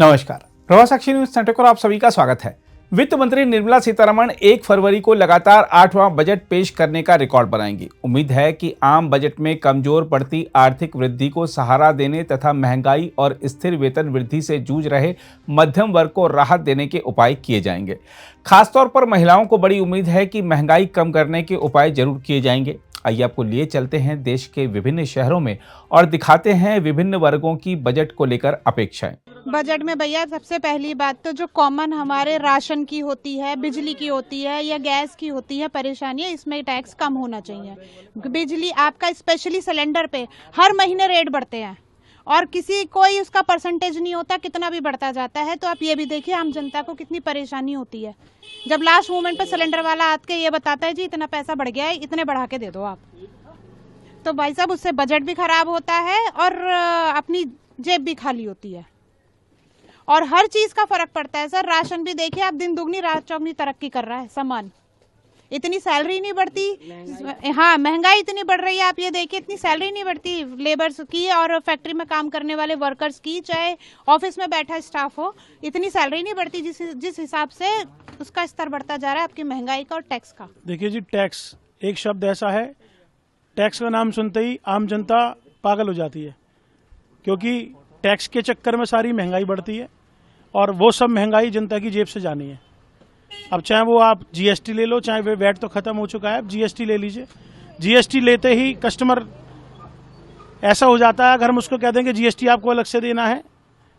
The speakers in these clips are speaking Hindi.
नमस्कार, प्रवाह साक्षी न्यूज सेंटर पर आप सभी का स्वागत है। वित्त मंत्री निर्मला सीतारमण 1 फरवरी को लगातार 8वां बजट पेश करने का रिकॉर्ड बनाएंगी। उम्मीद है कि आम बजट में कमजोर पड़ती आर्थिक वृद्धि को सहारा देने तथा महंगाई और स्थिर वेतन वृद्धि से जूझ रहे मध्यम वर्ग को राहत देने के उपाय किए जाएंगे। खासतौर पर महिलाओं को बड़ी उम्मीद है कि महंगाई कम करने के उपाय जरूर किए जाएंगे। आइए आपको लिए चलते हैं देश के विभिन्न शहरों में और दिखाते हैं विभिन्न वर्गों की बजट को लेकर अपेक्षाएं। बजट में भैया सबसे पहली बात तो जो कॉमन हमारे राशन की होती है, बिजली की होती है या गैस की होती है परेशानियां, इसमें टैक्स कम होना चाहिए। बिजली आपका स्पेशली सिलेंडर पे हर महीने रेट बढ़ते हैं और किसी कोई उसका परसेंटेज नहीं होता, कितना भी बढ़ता जाता है। तो आप ये भी देखिए आम जनता को कितनी परेशानी होती है जब लास्ट मोमेंट पे सिलेंडर वाला आके ये बताता है जी इतना पैसा बढ़ गया है, इतने बढ़ा के दे दो आप। तो भाई साहब उससे बजट भी खराब होता है और अपनी जेब भी खाली होती है और हर चीज का फर्क पड़ता है सर। राशन भी देखिए आप, दिन दुगनी रात चौगनी तरक्की कर रहा है सामान, इतनी सैलरी नहीं बढ़ती। हाँ, महंगाई इतनी बढ़ रही है, आप ये देखिए इतनी सैलरी नहीं बढ़ती लेबर्स की और फैक्ट्री में काम करने वाले वर्कर्स की, चाहे ऑफिस में बैठा स्टाफ हो, इतनी सैलरी नहीं बढ़ती जिस हिसाब से उसका स्तर बढ़ता जा रहा है आपकी महंगाई का और टैक्स का। देखिए जी, टैक्स एक शब्द ऐसा है, टैक्स का नाम सुनते ही आम जनता पागल हो जाती है, क्योंकि टैक्स के चक्कर में सारी महंगाई बढ़ती है और वो सब महंगाई जनता की जेब से जानी है। अब चाहे वो आप जीएसटी ले लो, चाहे वे वैट तो खत्म हो चुका है, अब जीएसटी ले लीजिए। जीएसटी लेते ही कस्टमर ऐसा हो जाता है, अगर हम उसको कह देंगे जीएसटी आपको अलग से देना है,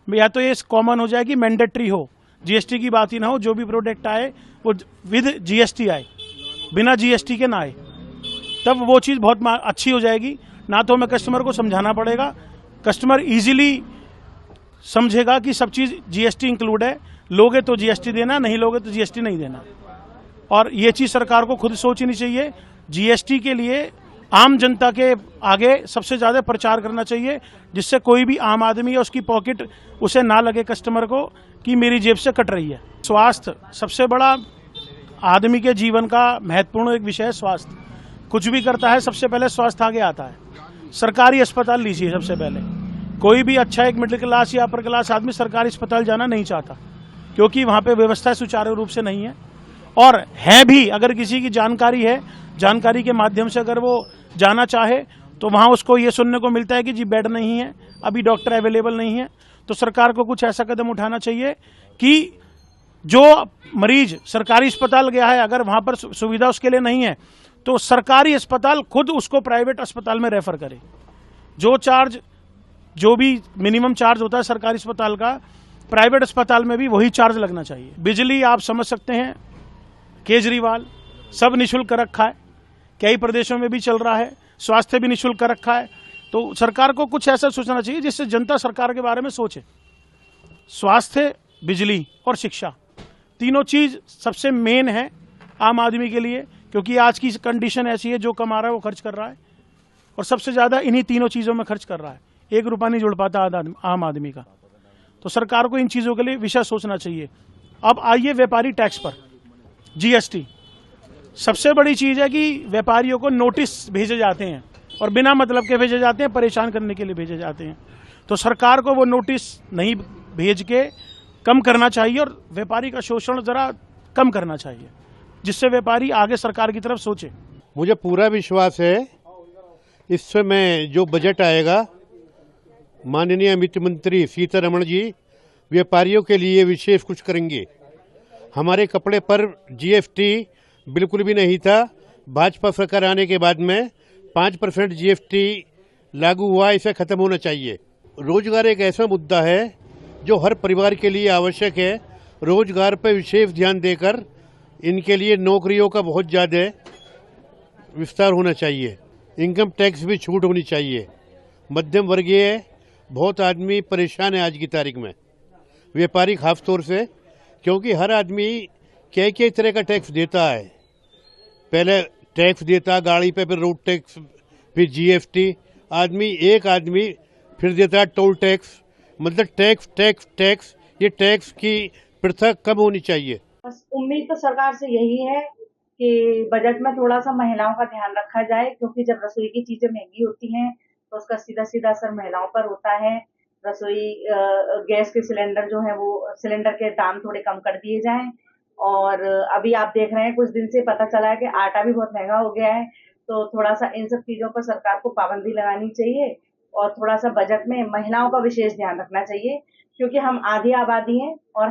या तो ये कॉमन हो जाए कि मैंडेटरी हो, जीएसटी की बात ही ना हो, जो भी प्रोडक्ट आए वो विद जीएसटी आए, बिना जीएसटी के ना आए, तब वो चीज़ बहुत अच्छी हो जाएगी। ना तो हमें कस्टमर को समझाना पड़ेगा, कस्टमर इजीली समझेगा कि सब चीज़ जीएसटी इंक्लूड है, लोगे तो जीएसटी देना, नहीं लोगे तो जीएसटी नहीं देना। और ये चीज़ सरकार को खुद सोचनी चाहिए। जीएसटी के लिए आम जनता के आगे सबसे ज़्यादा प्रचार करना चाहिए, जिससे कोई भी आम आदमी या उसकी पॉकेट उसे ना लगे कस्टमर को कि मेरी जेब से कट रही है। स्वास्थ्य सबसे बड़ा आदमी के जीवन का महत्वपूर्ण एक विषय है। स्वास्थ्य कुछ भी करता है, सबसे पहले स्वास्थ्य आगे आता है। सरकारी अस्पताल लीजिए, सबसे पहले कोई भी अच्छा एक मिडिल क्लास या अपर क्लास आदमी सरकारी अस्पताल जाना नहीं चाहता, क्योंकि वहाँ पे व्यवस्था सुचारू रूप से नहीं है। और है भी, अगर किसी की जानकारी है, जानकारी के माध्यम से अगर वो जाना चाहे तो वहाँ उसको ये सुनने को मिलता है कि जी बेड नहीं है, अभी डॉक्टर अवेलेबल नहीं है। तो सरकार को कुछ ऐसा कदम उठाना चाहिए कि जो मरीज सरकारी अस्पताल गया है, अगर वहाँ पर सुविधा उसके लिए नहीं है तो सरकारी अस्पताल खुद उसको प्राइवेट अस्पताल में रेफर करे। जो भी मिनिमम चार्ज होता है सरकारी अस्पताल का, प्राइवेट अस्पताल में भी वही चार्ज लगना चाहिए। बिजली आप समझ सकते हैं, केजरीवाल सब निःशुल्क कर रखा है, कई प्रदेशों में भी चल रहा है, स्वास्थ्य भी निःशुल्क कर रखा है। तो सरकार को कुछ ऐसा सोचना चाहिए जिससे जनता सरकार के बारे में सोचे। स्वास्थ्य, बिजली और शिक्षा, तीनों चीज सबसे मेन है आम आदमी के लिए, क्योंकि आज की कंडीशन ऐसी है, जो कमा रहा है वो खर्च कर रहा है और सबसे ज्यादा इन्हीं तीनों चीजों में खर्च कर रहा है। 1 रुपया नहीं जुड़ पाता आम आदमी का। तो सरकार को इन चीजों के लिए विशेष सोचना चाहिए। अब आइए व्यापारी टैक्स पर, जीएसटी सबसे बड़ी चीज है कि व्यापारियों को नोटिस भेजे जाते हैं और बिना मतलब के भेजे जाते हैं, परेशान करने के लिए भेजे जाते हैं। तो सरकार को वो नोटिस नहीं भेज के कम करना चाहिए और व्यापारी का शोषण जरा कम करना चाहिए, जिससे व्यापारी आगे सरकार की तरफ सोचे। मुझे पूरा विश्वास है इस समय जो बजट आएगा, माननीय वित्त मंत्री सीतारमण जी व्यापारियों के लिए विशेष कुछ करेंगे। हमारे कपड़े पर जीएसटी बिल्कुल भी नहीं था, भाजपा सरकार आने के बाद में 5% जीएसटी लागू हुआ, इसे खत्म होना चाहिए। रोजगार एक ऐसा मुद्दा है जो हर परिवार के लिए आवश्यक है। रोजगार पर विशेष ध्यान देकर इनके लिए नौकरियों का बहुत ज़्यादा विस्तार होना चाहिए। इनकम टैक्स भी छूट होनी चाहिए। मध्यम वर्गीय बहुत आदमी परेशान है आज की तारीख में, व्यापारी खास तौर से, क्योंकि हर आदमी कई तरह का टैक्स देता है। पहले टैक्स देता गाड़ी पे, फिर रोड टैक्स, फिर जीएसटी, एक आदमी फिर देता है टोल टैक्स। मतलब टैक्स ये टैक्स की प्रथा कम होनी चाहिए। बस उम्मीद तो सरकार से यही है कि बजट में थोड़ा सा महिलाओं का ध्यान रखा जाए, क्योंकि जब रसोई की चीजें महंगी होती हैं तो उसका सीधा सीधा असर महिलाओं पर होता है। रसोई गैस के सिलेंडर जो है वो सिलेंडर के दाम थोड़े कम कर दिए जाएं। और अभी आप देख रहे हैं कुछ दिन से पता चला है कि आटा भी बहुत महंगा हो गया है, तो थोड़ा सा इन सब चीजों पर सरकार को पाबंदी लगानी चाहिए और थोड़ा सा बजट में महिलाओं का विशेष ध्यान रखना चाहिए, क्योंकि हम आधी आबादी हैं और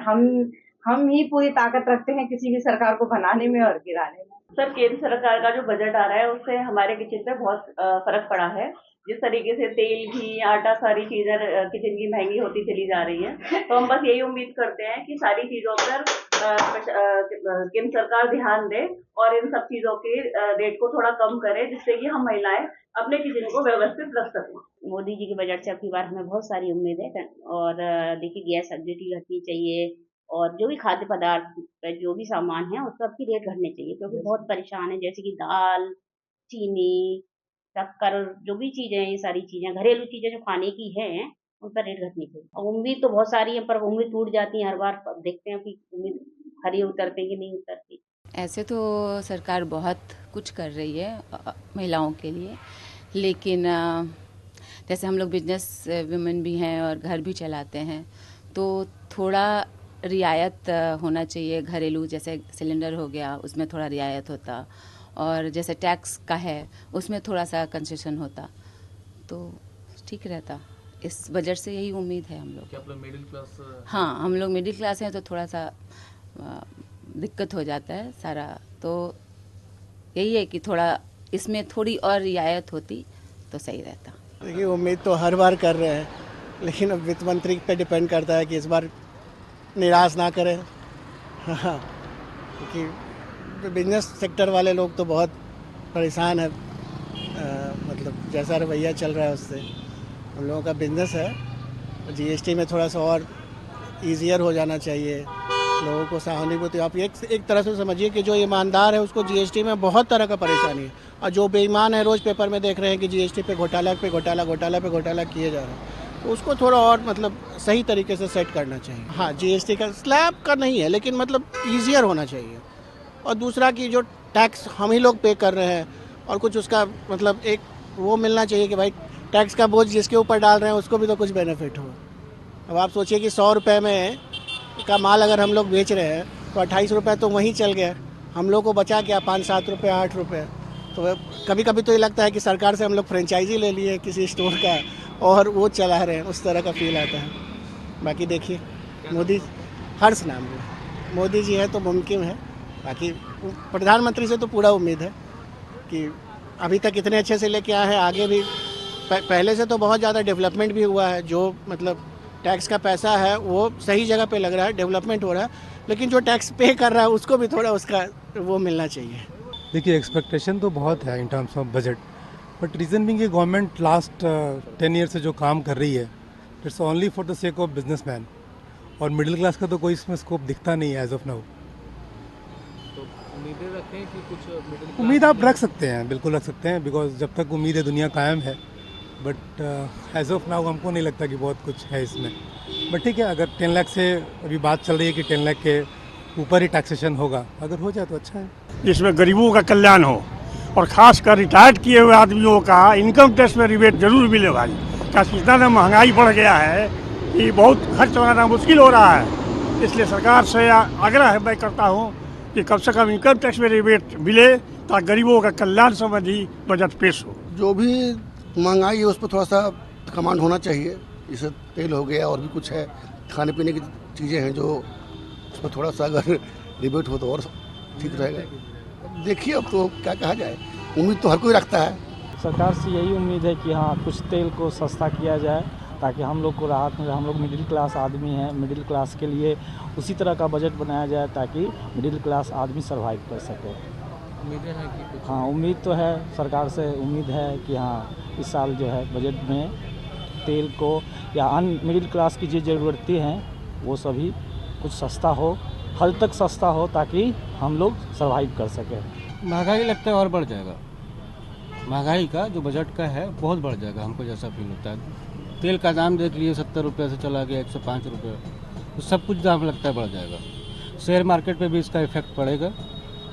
हम ही पूरी ताकत रखते हैं किसी भी सरकार को बनाने में और गिराने में। सर, केंद्र सरकार का जो बजट आ रहा है उससे हमारे किचन पे बहुत फर्क पड़ा है। जिस तरीके से तेल, घी, आटा, सारी चीजें किचन की महंगी होती चली जा रही है, तो हम बस यही उम्मीद करते हैं कि सारी चीजों पर केंद्र सरकार ध्यान दे और इन सब चीजों के रेट को थोड़ा कम करे, जिससे कि हम महिलाएं अपने किचन को व्यवस्थित रख सकें। मोदी जी के बजट से अब की बार हमें बहुत सारी उम्मीद है और देखिए गैस सब्सिडी घटनी चाहिए और जो भी खाद्य पदार्थ जो भी सामान है उस सब की रेट घटनी चाहिए, क्योंकि बहुत परेशान है, जैसे कि दाल, चीनी, शक्कर, जो भी चीजें हैं, ये सारी चीजें घरेलू चीजें जो खाने की हैं उन पर रेट घटनी चाहिए। और उम्मीद तो बहुत सारी है, पर उम्मीद टूट जाती है हर बार। अब देखते हैं कि उम्मीद खरी उतरती कि नहीं उतरती। ऐसे तो सरकार बहुत कुछ कर रही है महिलाओं के लिए, लेकिन जैसे हम लोग बिजनेस वुमेन भी हैं और घर भी चलाते हैं, तो थोड़ा रियायत होना चाहिए। घरेलू जैसे सिलेंडर हो गया उसमें थोड़ा रियायत होता, और जैसे टैक्स का है उसमें थोड़ा सा कंसेशन होता तो ठीक रहता। इस बजट से यही उम्मीद है हम लोग। क्या आप लोग मिडिल क्लास? हाँ, हम लोग मिडिल क्लास हैं तो थोड़ा सा दिक्कत हो जाता है सारा, तो यही है कि थोड़ा इसमें थोड़ी और रियायत होती तो सही रहता। देखिए, उम्मीद तो हर बार कर रहे हैं, लेकिन अब वित्त मंत्री पे डिपेंड करता है कि इस बार निराश ना करें। हाँ, क्योंकि बिजनेस सेक्टर वाले लोग तो बहुत परेशान है, मतलब जैसा रवैया चल रहा है उससे। हम लोगों का बिजनेस है, जीएसटी में थोड़ा सा और ईजियर हो जाना चाहिए, लोगों को सहानुभूति। आप एक तरह से समझिए कि जो ईमानदार है उसको जीएसटी में बहुत तरह का परेशानी है, और जो बेईमान है रोज़ पेपर में देख रहे हैं कि जीएसटी पे घोटाला किए जा रहे हैं, तो उसको थोड़ा और मतलब सही तरीके से सेट करना चाहिए। हाँ, जीएसटी का स्लैब का नहीं है, लेकिन मतलब ईजियर होना चाहिए। और दूसरा कि जो टैक्स हम ही लोग पे कर रहे हैं, और कुछ उसका मतलब एक वो मिलना चाहिए कि भाई टैक्स का बोझ जिसके ऊपर डाल रहे हैं उसको भी तो कुछ बेनिफिट हो। अब आप सोचिए कि 100 रुपये में का माल अगर हम लोग बेच रहे हैं तो 28 रुपये तो वहीं चल गया, हम लोग को बचा क्या 5-7 रुपये 8 रुपये। तो कभी कभी तो ये लगता है कि सरकार से हम लोग फ्रेंचाइजी ले लिए किसी स्टोर का और वो चला रहे हैं, उस तरह का फील आता है। बाकी देखिए, मोदी हर्ष नाम है, मोदी जी है तो मुमकिन है। बाकी प्रधानमंत्री से तो पूरा उम्मीद है कि अभी तक इतने अच्छे से लेके आए हैं, आगे भी पहले से तो बहुत ज़्यादा डेवलपमेंट भी हुआ है। जो मतलब टैक्स का पैसा है वो सही जगह पे लग रहा है, डेवलपमेंट हो रहा है, लेकिन जो टैक्स पे कर रहा है उसको भी थोड़ा उसका वो मिलना चाहिए। देखिए, एक्सपेक्टेशन तो बहुत है in terms of budget, but reason Bing ये गवर्नमेंट लास्ट 10 ईयर से जो काम कर रही है, it's only for the sake of businessman, और मिडिल क्लास का तो कोई इसमें स्कोप दिखता नहीं है एज ऑफ नाउ। तो उम्मीदें रखते हैं कि कुछ मिडिल उम्मीद आप रख सकते हैं, बिल्कुल रख सकते हैं, बिकॉज जब तक उम्मीद है दुनिया कायम है। बट एज ऑफ नाउ हमको नहीं लगता कि बहुत कुछ है इसमें। बट ठीक है, अगर 10 लाख से अभी बात चल रही है कि 10 लाख के ऊपर ही टैक्सेशन होगा, अगर हो जाए तो अच्छा है। जिसमें गरीबों का कल्याण हो, और खासकर रिटायर्ड किए हुए आदमियों का इनकम टैक्स में रिबेट जरूर मिले भाई। क्या इतना ना महंगाई बढ़ गया है कि बहुत खर्च चलाना मुश्किल हो रहा है, इसलिए सरकार से आग्रह मैं करता हूँ कि कम से कम इनकम टैक्स में रिबेट मिले ताकि गरीबों का कल्याण संबंधी बजट पेश हो। जो भी महंगाई है उस पर थोड़ा सा कमांड होना चाहिए, जैसे तेल हो गया और भी कुछ है, खाने पीने की चीज़ें हैं, जो उस पर थोड़ा सा अगर रिबेट हो तो और ठीक रहेगा। देखिए, अब तो क्या कहा जाए, उम्मीद तो हर कोई रखता है। सरकार से यही उम्मीद है कि हाँ, कुछ तेल को सस्ता किया जाए ताकि हम लोग को राहत मिले। हम लोग मिडिल क्लास आदमी हैं, मिडिल क्लास के लिए उसी तरह का बजट बनाया जाए ताकि मिडिल क्लास आदमी सर्वाइव कर सके। उम्मीदें हैं कि कुछ? हाँ, उम्मीद तो है, सरकार से उम्मीद है कि हाँ, इस साल जो है बजट में तेल को या अन्य मिडिल क्लास की जो ज़रूरतें हैं वो सभी कुछ सस्ता हो, हद तक सस्ता हो, ताकि हम लोग सर्वाइव कर सकें। महंगाई लगता है और बढ़ जाएगा, महंगाई का जो बजट का है बहुत बढ़ जाएगा, हमको जैसा फील होता है। तेल का दाम देख लिए 70 रुपये से चला गया 105 रुपये, तो सब कुछ दाम लगता है बढ़ जाएगा। शेयर मार्केट पे भी इसका इफेक्ट पड़ेगा,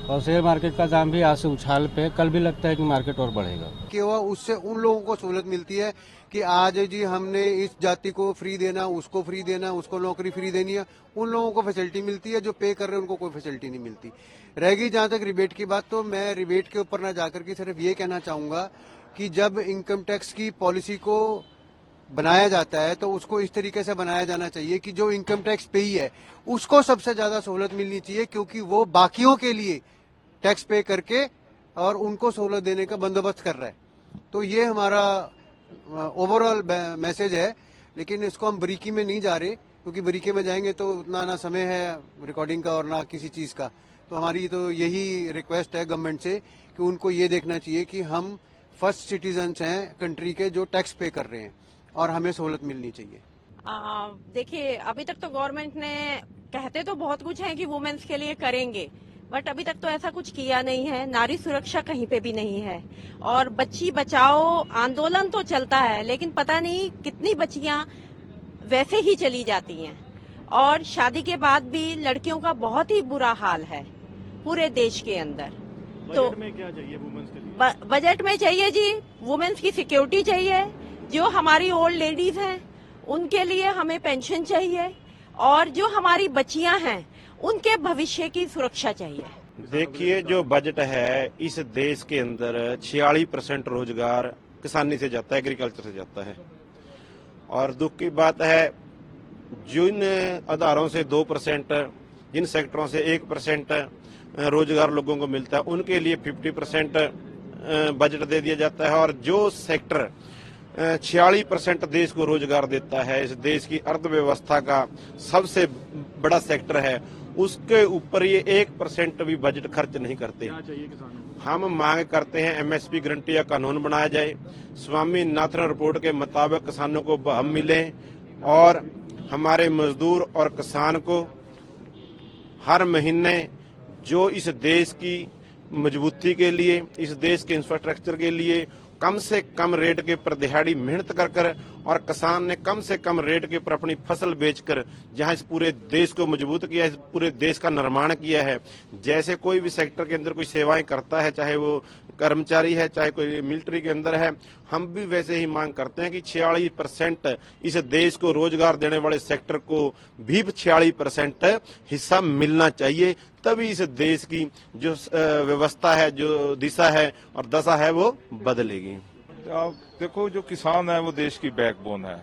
और शेयर मार्केट का दाम भी आज से उछाल पे, कल भी लगता है कि मार्केट और बढ़ेगा। कि वह उससे उन लोगों को सहूलत मिलती है कि आज जी हमने इस जाति को फ्री देना, उसको फ्री देना, उसको नौकरी फ्री देनी है, उन लोगों को फैसिलिटी मिलती है। जो पे कर रहे हैं उनको कोई फैसिलिटी नहीं मिलती। रहेगी जहां तक रिबेट की बात, तो मैं रिबेट के ऊपर ना जाकर के सिर्फ ये कहना चाहूंगा कि जब इनकम टैक्स की पॉलिसी को बनाया जाता है तो उसको इस तरीके से बनाया जाना चाहिए कि जो इनकम टैक्स पेई है उसको सबसे ज्यादा सहूलत मिलनी चाहिए, क्योंकि वो बाकियों के लिए टैक्स पे करके और उनको सहूलत देने का बंदोबस्त कर रहा है। तो ये हमारा ओवरऑल मैसेज है, लेकिन इसको हम बारीकी में नहीं जा रहे, क्योंकि बारीकी में जाएंगे तो उतना ना समय है रिकॉर्डिंग का और ना किसी चीज का। तो हमारी तो यही रिक्वेस्ट है गवर्नमेंट से कि उनको ये देखना चाहिए कि हम फर्स्ट सिटीजन्स हैं कंट्री के जो टैक्स पे कर रहे हैं और हमें सहूलत मिलनी चाहिए। देखिए, अभी तक तो गवर्नमेंट ने कहते तो बहुत कुछ है कि वुमेन्स के लिए करेंगे, बट अभी तक तो ऐसा कुछ किया नहीं है। नारी सुरक्षा कहीं पे भी नहीं है और बच्ची बचाओ आंदोलन तो चलता है, लेकिन पता नहीं कितनी बच्चियां वैसे ही चली जाती हैं। और शादी के बाद भी लड़कियों का बहुत ही बुरा हाल है पूरे देश के अंदर। तो बजट में क्या चाहिए वुमेन्स के लिए? बजट में चाहिए जी वुमेन्स की सिक्योरिटी चाहिए। जो हमारी ओल्ड लेडीज हैं उनके लिए हमें पेंशन चाहिए, और जो हमारी बच्चियां हैं उनके भविष्य की सुरक्षा चाहिए। देखिए, जो बजट है इस देश के अंदर 46% रोजगार किसानी से जाता है, एग्रीकल्चर से जाता है। और दुख की बात है, जिन आधारों से 2%, जिन सेक्टरों से 1% रोजगार लोगों को मिलता है, उनके लिए 50% बजट दे दिया जाता है। और जो सेक्टर 46% देश को रोजगार देता है, इस देश की अर्थव्यवस्था का सबसे बड़ा सेक्टर है, उसके ऊपर ये 1% भी बजट खर्च नहीं करते। क्या चाहिए किसानों को? हम मांग करते हैं MSP गारंटी या कानून बनाया जाए, स्वामीनाथन रिपोर्ट के मुताबिक किसानों को बहम मिले और हमारे मजदूर और किसान को हर महीने जो इस देश की मजबूती के लिए, इस देश के इंफ्रास्ट्रक्चर के लिए कम से कम रेट के पर दिहाड़ी मेहनत कर और किसान ने कम से कम रेट के पर अपनी फसल बेचकर जहां इस पूरे देश को मजबूत किया है, इस पूरे देश का निर्माण किया है। जैसे कोई भी सेक्टर के अंदर कोई सेवाएं करता है, चाहे वो कर्मचारी है, चाहे कोई मिलिट्री के अंदर है, हम भी वैसे ही मांग करते हैं कि 46% इस देश को रोजगार देने वाले सेक्टर को भी 46% हिस्सा मिलना चाहिए। तभी इस देश की जो व्यवस्था है, जो दिशा है और दशा है, वो बदलेगी। आप देखो, जो किसान है वो देश की बैकबोन है।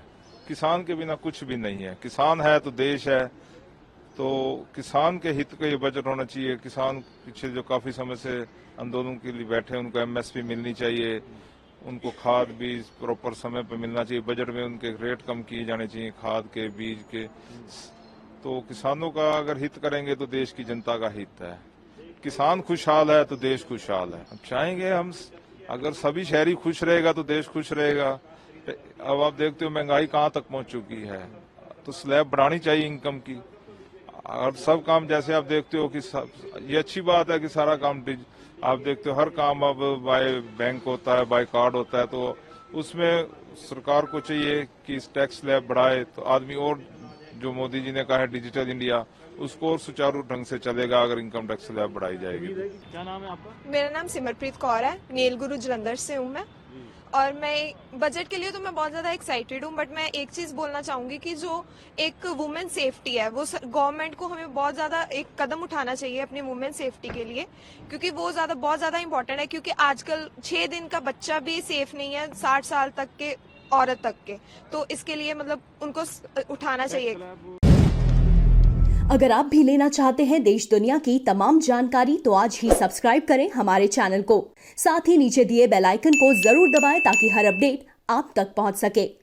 किसान के बिना कुछ भी नहीं है। किसान है तो देश है। तो किसान के हित का ये बजट होना चाहिए। किसान पीछे जो काफी समय से आंदोलन के लिए बैठे, उनको MSP मिलनी चाहिए, उनको खाद बीज प्रॉपर समय पर मिलना चाहिए। बजट में उनके रेट कम किए जाने चाहिए, खाद के, बीज के। तो किसानों का अगर हित करेंगे तो देश की जनता का हित है। किसान खुशहाल है तो देश खुशहाल है। अब चाहेंगे हम, अगर सभी शहरी खुश रहेगा तो देश खुश रहेगा। अब आप देखते हो महंगाई कहाँ तक पहुंच चुकी है, तो स्लैब बढ़ानी चाहिए इनकम की। और सब काम जैसे आप देखते हो कि ये अच्छी बात है कि सारा काम आप देखते हो हर काम अब बाय बैंक होता है, बाय कार्ड होता है। तो उसमें सरकार को चाहिए कि इस टैक्स स्लैब बढ़ाए तो आदमी, और जो मोदी जी ने कहा है डिजिटल इंडिया, उसको और सुचारू ढंग से चलेगा अगर इनकम टैक्स स्लैब बढ़ाई जाएगी। क्या नाम है आपका? मेरा नाम सिमरप्रीत कौर है, नीलगुरु जलंधर से हूँ मैं। और मैं बजट के लिए तो मैं बहुत ज्यादा एक्साइटेड हूँ, बट मैं एक चीज बोलना चाहूंगी कि जो एक वुमेन सेफ्टी है, वो गवर्नमेंट को हमें बहुत ज्यादा एक कदम उठाना चाहिए अपनी वुमेन सेफ्टी के लिए, क्योंकि वो बहुत ज्यादा इंपॉर्टेंट है। क्योंकि आजकल 6 दिन का बच्चा भी सेफ नहीं है 60 साल तक के औरत तक के, तो इसके लिए मतलब उनको उठाना चाहिए। अगर आप भी लेना चाहते हैं देश दुनिया की तमाम जानकारी तो आज ही सब्सक्राइब करें हमारे चैनल को। साथ ही नीचे दिए बेल आइकन को जरूर दबाएं ताकि हर अपडेट आप तक पहुंच सके।